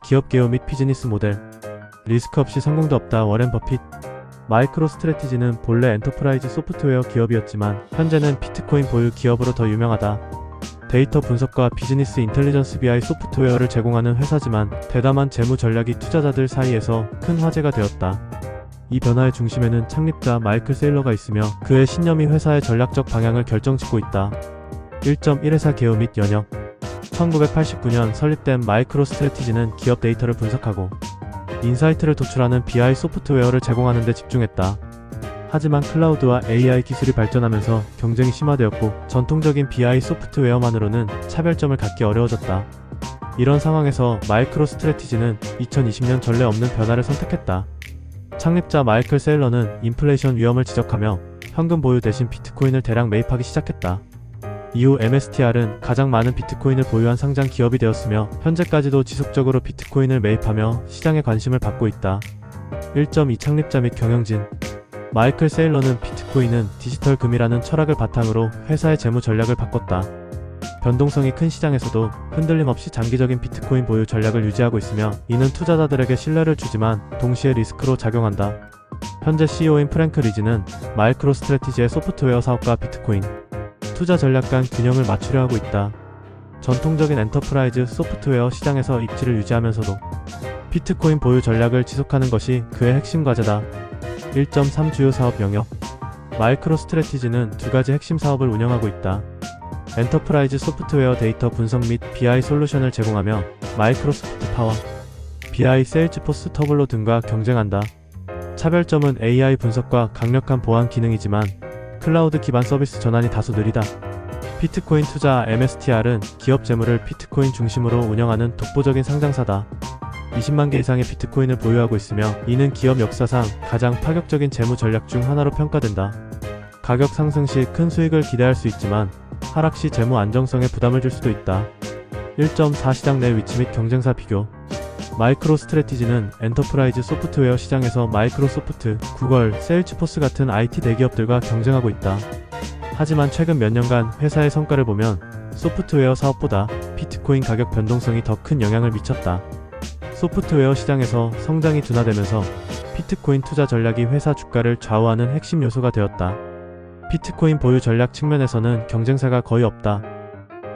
기업 개요 및 비즈니스 모델. 리스크 없이 성공도 없다. 워렌 버핏. 마이크로스트래티지는 본래 엔터프라이즈 소프트웨어 기업이었지만 현재는 비트코인 보유 기업으로 더 유명하다. 데이터 분석과 비즈니스 인텔리전스 BI 소프트웨어를 제공하는 회사지만 대담한 재무 전략이 투자자들 사이에서 큰 화제가 되었다. 이 변화의 중심에는 창립자 마이클 세일러가 있으며 그의 신념이 회사의 전략적 방향을 결정짓고 있다. 1.1회사 개요 및 연역. 1989년 설립된 마이크로스트래티지는 기업 데이터를 분석하고 인사이트를 도출하는 BI 소프트웨어를 제공하는 데 집중했다. 하지만 클라우드와 AI 기술이 발전하면서 경쟁이 심화되었고 전통적인 BI 소프트웨어만으로는 차별점을 갖기 어려워졌다. 이런 상황에서 마이크로스트래티지는 2020년 전례 없는 변화를 선택했다. 창립자 마이클 세일러는 인플레이션 위험을 지적하며 현금 보유 대신 비트코인을 대량 매입하기 시작했다. 이후 MSTR은 가장 많은 비트코인을 보유한 상장 기업이 되었으며 현재까지도 지속적으로 비트코인을 매입하며 시장의 관심을 받고 있다. 1.2 창립자 및 경영진. 마이클 세일러는 비트코인은 디지털 금이라는 철학을 바탕으로 회사의 재무 전략을 바꿨다. 변동성이 큰 시장에서도 흔들림 없이 장기적인 비트코인 보유 전략을 유지하고 있으며 이는 투자자들에게 신뢰를 주지만 동시에 리스크로 작용한다. 현재 CEO인 프랭크 리즈는 마이크로스트래티지의 소프트웨어 사업과 비트코인 투자 전략 간 균형을 맞추려 하고 있다. 전통적인 엔터프라이즈 소프트웨어 시장에서 입지를 유지하면서도 비트코인 보유 전략을 지속하는 것이 그의 핵심 과제다. 1.3 주요 사업 영역. 마이크로스트래티지는 두 가지 핵심 사업을 운영하고 있다. 엔터프라이즈 소프트웨어 데이터 분석 및 BI 솔루션을 제공하며 마이크로소프트 파워, BI 세일즈포스 터블로 등과 경쟁한다. 차별점은 AI 분석과 강력한 보안 기능이지만 클라우드 기반 서비스 전환이 다소 느리다. 비트코인 투자 MSTR은 기업 재무를 비트코인 중심으로 운영하는 독보적인 상장사다. 20만 개 이상의 비트코인을 보유하고 있으며 이는 기업 역사상 가장 파격적인 재무 전략 중 하나로 평가된다. 가격 상승 시 큰 수익을 기대할 수 있지만 하락 시 재무 안정성에 부담을 줄 수도 있다. 1.4 시장 내 위치 및 경쟁사 비교. 마이크로스트래티지는 엔터프라이즈 소프트웨어 시장에서 마이크로소프트, 구글, 세일즈포스 같은 IT 대기업들과 경쟁하고 있다. 하지만 최근 몇 년간 회사의 성과를 보면 소프트웨어 사업보다 비트코인 가격 변동성이 더 큰 영향을 미쳤다. 소프트웨어 시장에서 성장이 둔화되면서 비트코인 투자 전략이 회사 주가를 좌우하는 핵심 요소가 되었다. 비트코인 보유 전략 측면에서는 경쟁사가 거의 없다.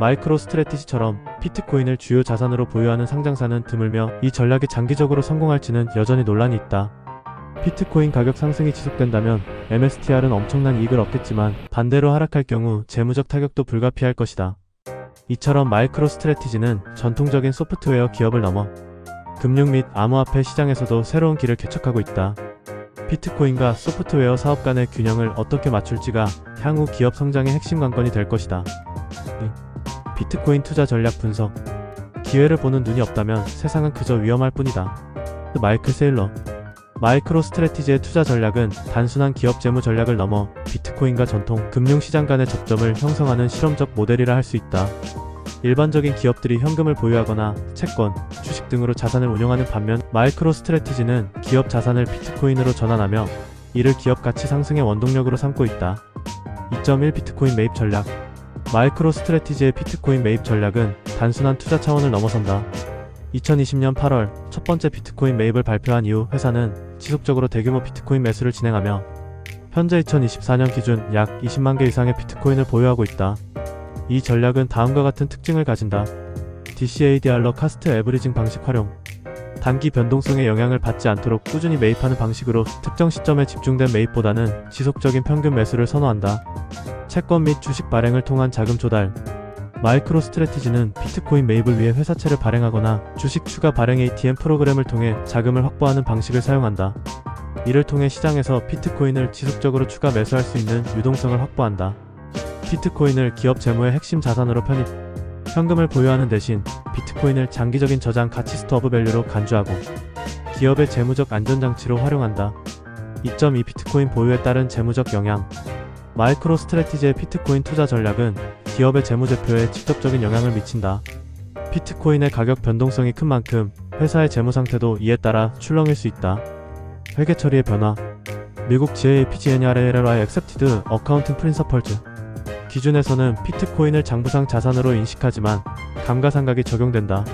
마이크로스트래티지처럼 비트코인을 주요 자산으로 보유하는 상장사는 드물며 이 전략이 장기적으로 성공할지는 여전히 논란이 있다. 비트코인 가격 상승이 지속된다면 MSTR은 엄청난 이익을 얻겠지만 반대로 하락할 경우 재무적 타격도 불가피할 것이다. 이처럼 마이크로스트래티지는 전통적인 소프트웨어 기업을 넘어 금융 및 암호화폐 시장에서도 새로운 길을 개척하고 있다. 비트코인과 소프트웨어 사업 간의 균형을 어떻게 맞출지가 향후 기업 성장의 핵심 관건이 될 것이다. 비트코인 투자 전략 분석. 기회를 보는 눈이 없다면 세상은 그저 위험할 뿐이다. 마이클 세일러. 마이크로스트래티지의 투자 전략은 단순한 기업 재무 전략을 넘어 비트코인과 전통 금융시장 간의 접점을 형성하는 실험적 모델이라 할 수 있다. 일반적인 기업들이 현금을 보유하거나 채권, 주식 등으로 자산을 운용하는 반면 마이크로스트래티지는 기업 자산을 비트코인으로 전환하며 이를 기업 가치 상승의 원동력으로 삼고 있다. 2.1 비트코인 매입 전략. 마이크로스트래티지의 비트코인 매입 전략은 단순한 투자 차원을 넘어선다. 2020년 8월 첫 번째 비트코인 매입을 발표한 이후 회사는 지속적으로 대규모 비트코인 매수를 진행하며 현재 2024년 기준 약 20만 개 이상의 비트코인을 보유하고 있다. 이 전략은 다음과 같은 특징을 가진다. DCADR러 카스트 에브리징 방식 활용. 단기 변동성에 영향을 받지 않도록 꾸준히 매입하는 방식으로 특정 시점에 집중된 매입보다는 지속적인 평균 매수를 선호한다. 채권 및 주식 발행을 통한 자금 조달. 마이크로스트래티지는 비트코인 매입을 위해 회사채를 발행하거나 주식 추가 발행 ATM 프로그램을 통해 자금을 확보하는 방식을 사용한다. 이를 통해 시장에서 비트코인을 지속적으로 추가 매수할 수 있는 유동성을 확보한다. 비트코인을 기업 재무의 핵심 자산으로 편입. 현금을 보유하는 대신 비트코인을 장기적인 저장 가치 스토어 오브 밸류로 간주하고 기업의 재무적 안전장치로 활용한다. 2.2 비트코인 보유에 따른 재무적 영향. 마이크로스트래티지의 비트코인 투자 전략은 기업의 재무제표에 직접적인 영향을 미친다. 비트코인의 가격 변동성이 큰 만큼 회사의 재무 상태도 이에 따라 출렁일 수 있다. 회계 처리의 변화. 미국 GAAP/GNRALI Accepted Accounting Principles 기준에서는 비트코인을 장부상 자산으로 인식하지만 감가상각이 적용된다.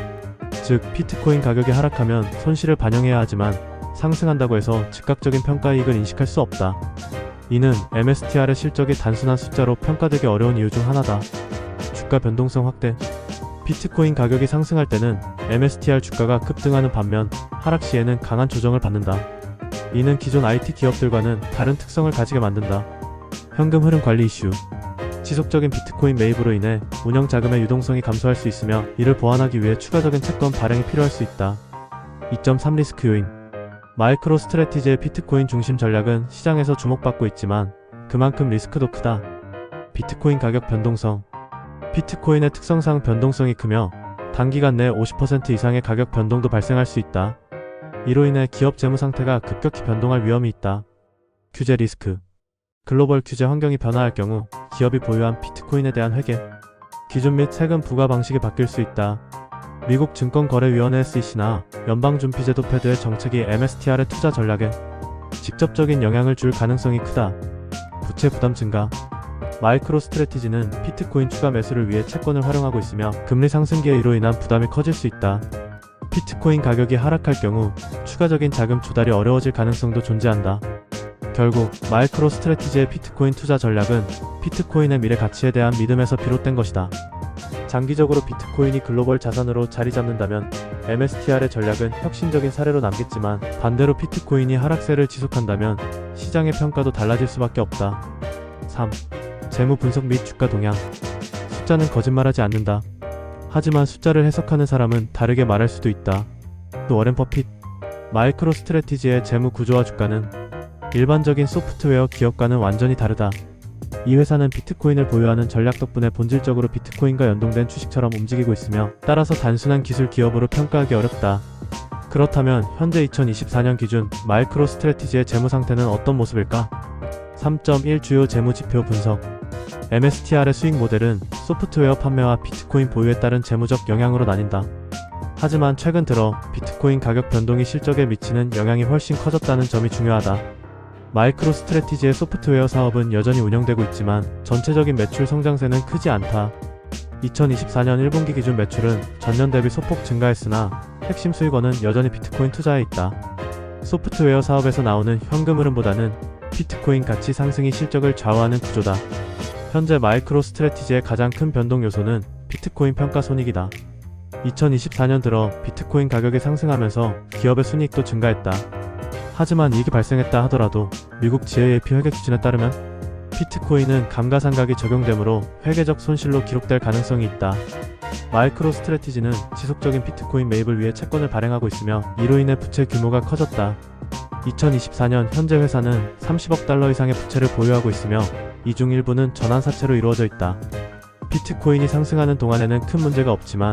즉 비트코인 가격이 하락하면 손실을 반영해야 하지만 상승한다고 해서 즉각적인 평가이익을 인식할 수 없다. 이는 MSTR의 실적이 단순한 숫자로 평가되기 어려운 이유 중 하나다. 주가 변동성 확대. 비트코인 가격이 상승할 때는 MSTR 주가가 급등하는 반면 하락 시에는 강한 조정을 받는다. 이는 기존 IT 기업들과는 다른 특성을 가지게 만든다. 현금 흐름 관리 이슈. 지속적인 비트코인 매입으로 인해 운영 자금의 유동성이 감소할 수 있으며 이를 보완하기 위해 추가적인 채권 발행이 필요할 수 있다. 2.3 리스크 요인. 마이크로 스트래티지의 비트코인 중심 전략은 시장에서 주목받고 있지만 그만큼 리스크도 크다. 비트코인 가격 변동성. 비트코인의 특성상 변동성이 크며 단기간 내 50% 이상의 가격 변동도 발생할 수 있다. 이로 인해 기업 재무 상태가 급격히 변동할 위험이 있다. 규제 리스크. 글로벌 규제 환경이 변화할 경우 기업이 보유한 비트코인에 대한 회계, 기준 및 세금 부과 방식이 바뀔 수 있다. 미국 증권거래위원회 SEC나 연방준비제도 패드의 정책이 MSTR의 투자 전략에 직접적인 영향을 줄 가능성이 크다. 부채 부담 증가. 마이크로 스트래티지는 비트코인 추가 매수를 위해 채권을 활용하고 있으며 금리 상승기에 이로 인한 부담이 커질 수 있다. 비트코인 가격이 하락할 경우 추가적인 자금 조달이 어려워질 가능성도 존재한다. 결국 마이크로 스트래티지의 비트코인 투자 전략은 비트코인의 미래 가치에 대한 믿음에서 비롯된 것이다. 장기적으로 비트코인이 글로벌 자산으로 자리 잡는다면 MSTR의 전략은 혁신적인 사례로 남겠지만 반대로 비트코인이 하락세를 지속한다면 시장의 평가도 달라질 수밖에 없다. 3. 재무 분석 및 주가 동향. 숫자는 거짓말하지 않는다. 하지만 숫자를 해석하는 사람은 다르게 말할 수도 있다. 또 워렌 버핏. 마이크로 스트래티지의 재무 구조와 주가는 일반적인 소프트웨어 기업과는 완전히 다르다. 이 회사는 비트코인을 보유하는 전략 덕분에 본질적으로 비트코인과 연동된 주식처럼 움직이고 있으며 따라서 단순한 기술 기업으로 평가하기 어렵다. 그렇다면 현재 2024년 기준 마이크로 스트래티지의 재무 상태는 어떤 모습일까? 3.1 주요 재무 지표 분석. MSTR의 수익 모델은 소프트웨어 판매와 비트코인 보유에 따른 재무적 영향으로 나뉜다. 하지만 최근 들어 비트코인 가격 변동이 실적에 미치는 영향이 훨씬 커졌다는 점이 중요하다. 마이크로 스트래티지의 소프트웨어 사업은 여전히 운영되고 있지만 전체적인 매출 성장세는 크지 않다. 2024년 1분기 기준 매출은 전년 대비 소폭 증가했으나 핵심 수익원은 여전히 비트코인 투자에 있다. 소프트웨어 사업에서 나오는 현금 흐름보다는 비트코인 가치 상승이 실적을 좌우하는 구조다. 현재 마이크로 스트래티지의 가장 큰 변동 요소는 비트코인 평가 손익이다. 2024년 들어 비트코인 가격이 상승하면서 기업의 순이익도 증가했다. 하지만 이익이 발생했다 하더라도 미국 GAAP 회계 기준에 따르면 비트코인은 감가상각이 적용되므로 회계적 손실로 기록될 가능성이 있다. 마이크로 스트래티지는 지속적인 비트코인 매입을 위해 채권을 발행하고 있으며 이로 인해 부채 규모가 커졌다. 2024년 현재 회사는 30억 달러 이상의 부채를 보유하고 있으며 이 중 일부는 전환사채로 이루어져 있다. 비트코인이 상승하는 동안에는 큰 문제가 없지만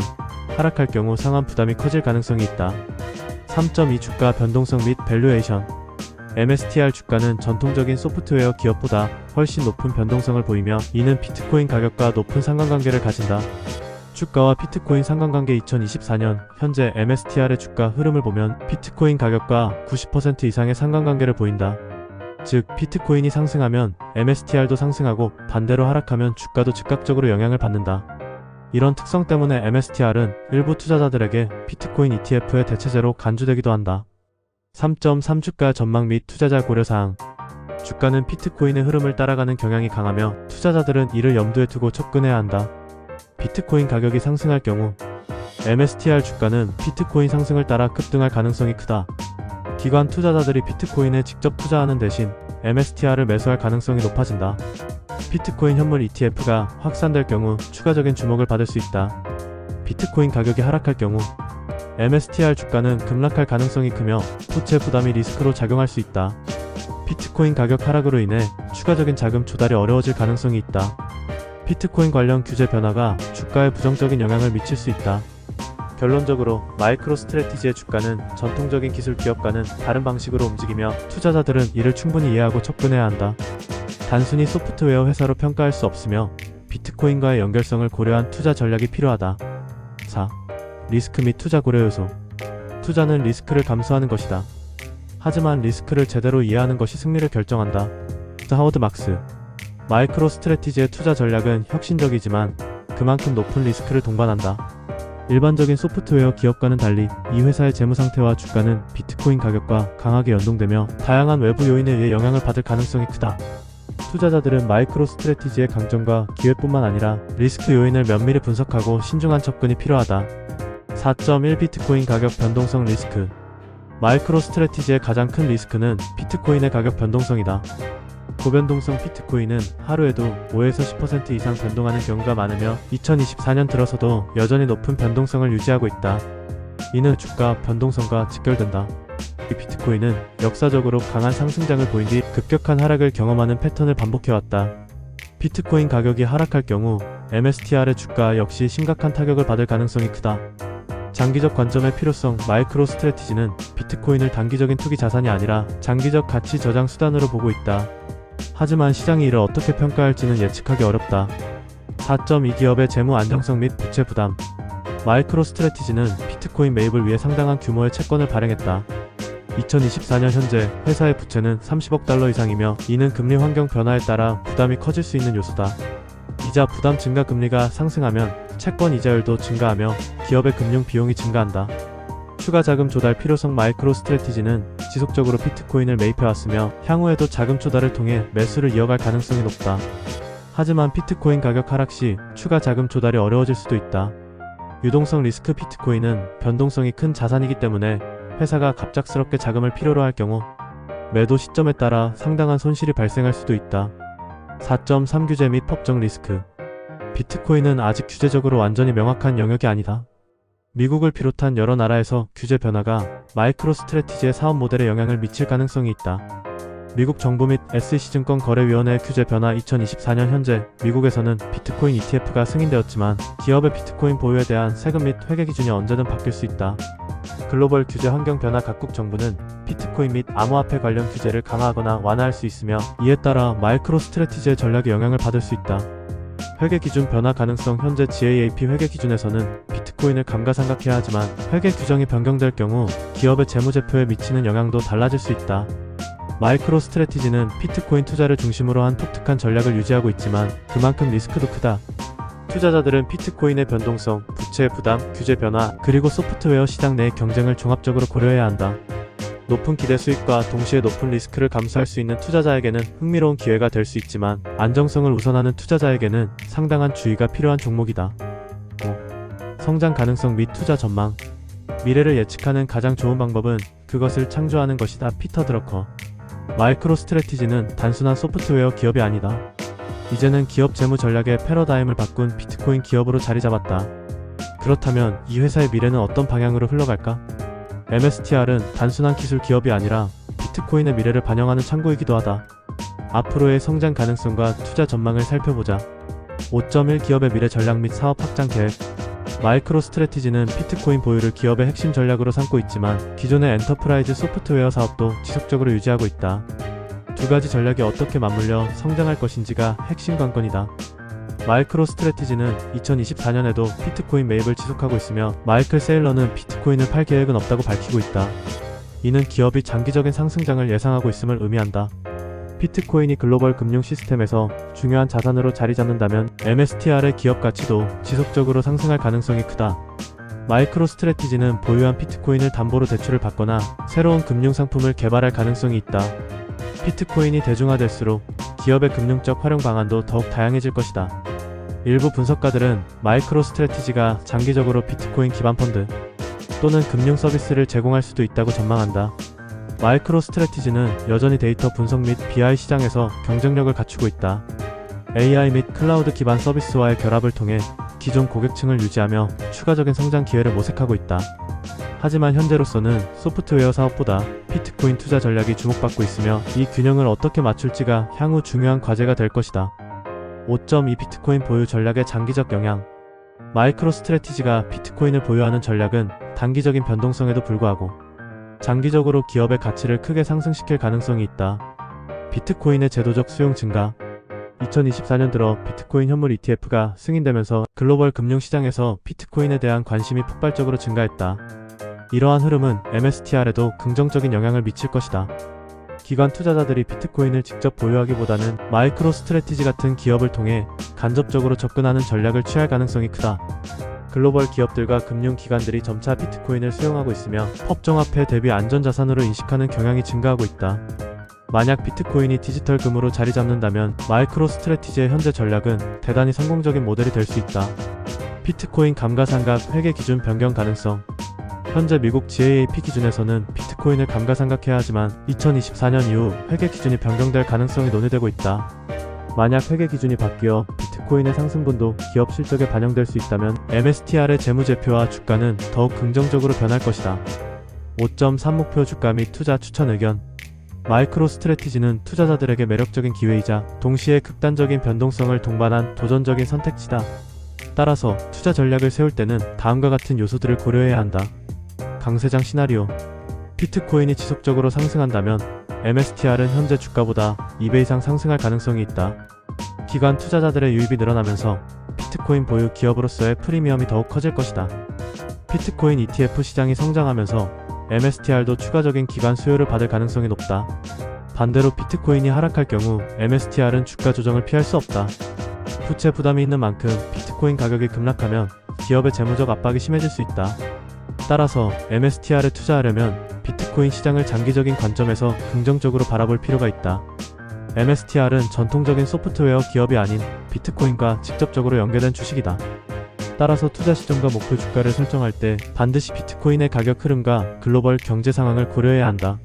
하락할 경우 상환 부담이 커질 가능성이 있다. 3.2 주가 변동성 및 밸류에이션. MSTR 주가는 전통적인 소프트웨어 기업보다 훨씬 높은 변동성을 보이며 이는 비트코인 가격과 높은 상관관계를 가진다. 주가와 비트코인 상관관계. 2024년 현재 MSTR의 주가 흐름을 보면 비트코인 가격과 90% 이상의 상관관계를 보인다. 즉 비트코인이 상승하면 MSTR도 상승하고 반대로 하락하면 주가도 즉각적으로 영향을 받는다. 이런 특성 때문에 MSTR은 일부 투자자들에게 비트코인 ETF의 대체제로 간주되기도 한다. 3.3 주가 전망 및 투자자 고려사항. 주가는 비트코인의 흐름을 따라가는 경향이 강하며 투자자들은 이를 염두에 두고 접근해야 한다. 비트코인 가격이 상승할 경우 MSTR 주가는 비트코인 상승을 따라 급등할 가능성이 크다. 기관 투자자들이 비트코인에 직접 투자하는 대신 MSTR을 매수할 가능성이 높아진다. 비트코인 현물 ETF가 확산될 경우 추가적인 주목을 받을 수 있다. 비트코인 가격이 하락할 경우 MSTR 주가는 급락할 가능성이 크며 부채 부담이 리스크로 작용할 수 있다. 비트코인 가격 하락으로 인해 추가적인 자금 조달이 어려워질 가능성이 있다. 비트코인 관련 규제 변화가 주가에 부정적인 영향을 미칠 수 있다. 결론적으로 마이크로 스트래티지의 주가는 전통적인 기술 기업과는 다른 방식으로 움직이며 투자자들은 이를 충분히 이해하고 접근해야 한다. 단순히 소프트웨어 회사로 평가할 수 없으며 비트코인과의 연결성을 고려한 투자 전략이 필요하다. 4. 리스크 및 투자 고려 요소. 투자는 리스크를 감수하는 것이다. 하지만 리스크를 제대로 이해하는 것이 승리를 결정한다. 하워드 막스. 마이크로 스트래티지의 투자 전략은 혁신적이지만 그만큼 높은 리스크를 동반한다. 일반적인 소프트웨어 기업과는 달리 이 회사의 재무 상태와 주가는 비트코인 가격과 강하게 연동되며 다양한 외부 요인에 의해 영향을 받을 가능성이 크다. 투자자들은 마이크로 스트래티지의 강점과 기회뿐만 아니라 리스크 요인을 면밀히 분석하고 신중한 접근이 필요하다. 4.1 비트코인 가격 변동성 리스크. 마이크로 스트래티지의 가장 큰 리스크는 비트코인의 가격 변동성이다. 고변동성 비트코인은 하루에도 5에서 10% 이상 변동하는 경우가 많으며 2024년 들어서도 여전히 높은 변동성을 유지하고 있다. 이는 주가 변동성과 직결된다. 비트코인은 역사적으로 강한 상승장을 보인 뒤 급격한 하락을 경험하는 패턴을 반복해왔다. 비트코인 가격이 하락할 경우 MSTR의 주가 역시 심각한 타격을 받을 가능성이 크다. 장기적 관점의 필요성. 마이크로 스트래티지는 비트코인을 단기적인 투기 자산이 아니라 장기적 가치 저장 수단으로 보고 있다. 하지만 시장이 이를 어떻게 평가할지는 예측하기 어렵다. 4.2 기업의 재무 안정성 및 부채 부담. 마이크로 스트래티지는 비트코인 매입을 위해 상당한 규모의 채권을 발행했다. 2024년 현재 회사의 부채는 30억 달러 이상이며 이는 금리 환경 변화에 따라 부담이 커질 수 있는 요소다. 이자 부담 증가. 금리가 상승하면 채권 이자율도 증가하며 기업의 금융 비용이 증가한다. 추가 자금 조달 필요성. 마이크로 스트래티지는 지속적으로 비트코인을 매입해왔으며 향후에도 자금 조달을 통해 매수를 이어갈 가능성이 높다. 하지만 비트코인 가격 하락 시 추가 자금 조달이 어려워질 수도 있다. 유동성 리스크. 비트코인은 변동성이 큰 자산이기 때문에 회사가 갑작스럽게 자금을 필요로 할 경우 매도 시점에 따라 상당한 손실이 발생할 수도 있다. 4.3 규제 및 법정 리스크. 비트코인은 아직 규제적으로 완전히 명확한 영역이 아니다. 미국을 비롯한 여러 나라에서 규제 변화가 마이크로 스트래티지의 사업 모델에 영향을 미칠 가능성이 있다. 미국 정부 및 SEC 증권거래위원회 규제 변화. 2024년 현재 미국에서는 비트코인 ETF가 승인되었지만 기업의 비트코인 보유에 대한 세금 및 회계 기준이 언제든 바뀔 수 있다. 글로벌 규제 환경 변화. 각국 정부는 비트코인 및 암호화폐 관련 규제를 강화하거나 완화할 수 있으며 이에 따라 마이크로 스트래티지의 전략에 영향을 받을 수 있다. 회계 기준 변화 가능성. 현재 GAAP 회계 기준에서는 비트코인을 감가상각해야 하지만 회계 규정이 변경될 경우 기업의 재무제표에 미치는 영향도 달라질 수 있다. 마이크로 스트래티지는 비트코인 투자를 중심으로 한 독특한 전략을 유지하고 있지만 그만큼 리스크도 크다. 투자자들은 비트코인의 변동성, 부채 부담, 규제 변화, 그리고 소프트웨어 시장 내의 경쟁을 종합적으로 고려해야 한다. 높은 기대 수익과 동시에 높은 리스크를 감수할 수 있는 투자자에게는 흥미로운 기회가 될 수 있지만 안정성을 우선하는 투자자에게는 상당한 주의가 필요한 종목이다. 5. 성장 가능성 및 투자 전망. 미래를 예측하는 가장 좋은 방법은 그것을 창조하는 것이다. 피터 드러커. 마이크로 스트래티지는 단순한 소프트웨어 기업이 아니다. 이제는 기업 재무 전략의 패러다임을 바꾼 비트코인 기업으로 자리 잡았다. 그렇다면 이 회사의 미래는 어떤 방향으로 흘러갈까? MSTR은 단순한 기술 기업이 아니라 비트코인의 미래를 반영하는 창구이기도 하다. 앞으로의 성장 가능성과 투자 전망을 살펴보자. 5.1 기업의 미래 전략 및 사업 확장 계획. 마이크로 스트래티지는 비트코인 보유를 기업의 핵심 전략으로 삼고 있지만 기존의 엔터프라이즈 소프트웨어 사업도 지속적으로 유지하고 있다. 두 가지 전략이 어떻게 맞물려 성장할 것인지가 핵심 관건이다. 마이크로 스트래티지는 2024년에도 비트코인 매입을 지속하고 있으며 마이클 세일러는 비트코인을 팔 계획은 없다고 밝히고 있다. 이는 기업이 장기적인 상승장을 예상하고 있음을 의미한다. 비트코인이 글로벌 금융 시스템에서 중요한 자산으로 자리 잡는다면 MSTR의 기업 가치도 지속적으로 상승할 가능성이 크다. 마이크로 스트래티지는 보유한 비트코인을 담보로 대출을 받거나 새로운 금융 상품을 개발할 가능성이 있다. 비트코인이 대중화될수록 기업의 금융적 활용 방안도 더욱 다양해질 것이다. 일부 분석가들은 마이크로 스트래티지가 장기적으로 비트코인 기반 펀드 또는 금융 서비스를 제공할 수도 있다고 전망한다. 마이크로 스트래티지는 여전히 데이터 분석 및 BI 시장에서 경쟁력을 갖추고 있다. AI 및 클라우드 기반 서비스와의 결합을 통해 기존 고객층을 유지하며 추가적인 성장 기회를 모색하고 있다. 하지만 현재로서는 소프트웨어 사업보다 비트코인 투자 전략이 주목받고 있으며 이 균형을 어떻게 맞출지가 향후 중요한 과제가 될 것이다. 5.2 비트코인 보유 전략의 장기적 영향. 마이크로 스트래티지가 비트코인을 보유하는 전략은 단기적인 변동성에도 불구하고 장기적으로 기업의 가치를 크게 상승시킬 가능성이 있다. 비트코인의 제도적 수용 증가. 2024년 들어 비트코인 현물 ETF가 승인되면서 글로벌 금융시장에서 비트코인에 대한 관심이 폭발적으로 증가했다. 이러한 흐름은 MSTR에도 긍정적인 영향을 미칠 것이다. 기관 투자자들이 비트코인을 직접 보유하기보다는 마이크로 스트래티지 같은 기업을 통해 간접적으로 접근하는 전략을 취할 가능성이 크다. 글로벌 기업들과 금융기관들이 점차 비트코인을 수용하고 있으며 법정화폐 대비 안전자산으로 인식하는 경향이 증가하고 있다. 만약 비트코인이 디지털 금으로 자리 잡는다면 마이크로스트래티지의 현재 전략은 대단히 성공적인 모델이 될 수 있다. 비트코인 감가상각 회계 기준 변경 가능성. 현재 미국 GAAP 기준에서는 비트코인을 감가상각해야 하지만 2024년 이후 회계 기준이 변경될 가능성이 논의되고 있다. 만약 회계 기준이 바뀌어 비트코인의 상승분도 기업 실적에 반영될 수 있다면 MSTR의 재무제표와 주가는 더욱 긍정적으로 변할 것이다. 5.3 목표 주가 및 투자 추천 의견. 마이크로스트래티지는 투자자들에게 매력적인 기회이자 동시에 극단적인 변동성을 동반한 도전적인 선택지다. 따라서 투자 전략을 세울 때는 다음과 같은 요소들을 고려해야 한다. 강세장 시나리오. 비트코인이 지속적으로 상승한다면 MSTR은 현재 주가보다 2배 이상 상승할 가능성이 있다. 기관 투자자들의 유입이 늘어나면서 비트코인 보유 기업으로서의 프리미엄이 더욱 커질 것이다. 비트코인 ETF 시장이 성장하면서 MSTR도 추가적인 기관 수요를 받을 가능성이 높다. 반대로 비트코인이 하락할 경우 MSTR은 주가 조정을 피할 수 없다. 부채 부담이 있는 만큼 비트코인 가격이 급락하면 기업의 재무적 압박이 심해질 수 있다. 따라서 MSTR에 투자하려면 비트코인 시장을 장기적인 관점에서 긍정적으로 바라볼 필요가 있다. MSTR은 전통적인 소프트웨어 기업이 아닌 비트코인과 직접적으로 연계된 주식이다. 따라서 투자 시점과 목표 주가를 설정할 때 반드시 비트코인의 가격 흐름과 글로벌 경제 상황을 고려해야 한다.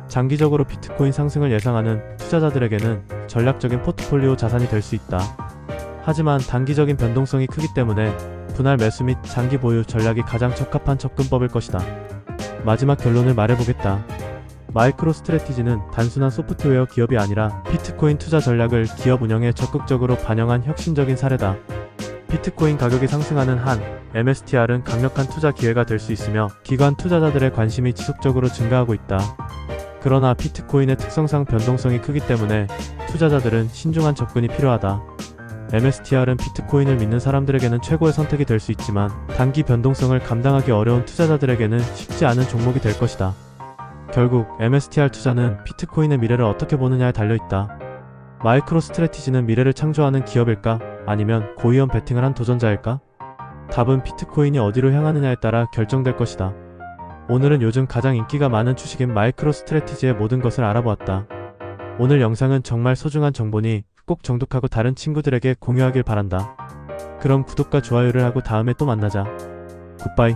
장기적으로 비트코인 상승을 예상하는 투자자들에게는 전략적인 포트폴리오 자산이 될 수 있다. 하지만 단기적인 변동성이 크기 때문에 분할 매수 및 장기 보유 전략이 가장 적합한 접근법일 것이다. 마지막 결론을 말해보겠다. 마이크로스트래티지는 단순한 소프트웨어 기업이 아니라 비트코인 투자 전략을 기업 운영에 적극적으로 반영한 혁신적인 사례다. 비트코인 가격이 상승하는 한 MSTR은 강력한 투자 기회가 될 수 있으며 기관 투자자들의 관심이 지속적으로 증가하고 있다. 그러나 비트코인의 특성상 변동성이 크기 때문에 투자자들은 신중한 접근이 필요하다. MSTR은 비트코인을 믿는 사람들에게는 최고의 선택이 될 수 있지만 단기 변동성을 감당하기 어려운 투자자들에게는 쉽지 않은 종목이 될 것이다. 결국 MSTR 투자는 비트코인의 미래를 어떻게 보느냐에 달려있다. 마이크로스트래티지는 미래를 창조하는 기업일까? 아니면 고위험 베팅을 한 도전자일까? 답은 비트코인이 어디로 향하느냐에 따라 결정될 것이다. 오늘은 요즘 가장 인기가 많은 주식인 마이크로스트래티지의 모든 것을 알아보았다. 오늘 영상은 정말 소중한 정보니 꼭 정독하고 다른 친구들에게 공유하길 바란다. 그럼 구독과 좋아요를 하고 다음에 또 만나자. 굿바이.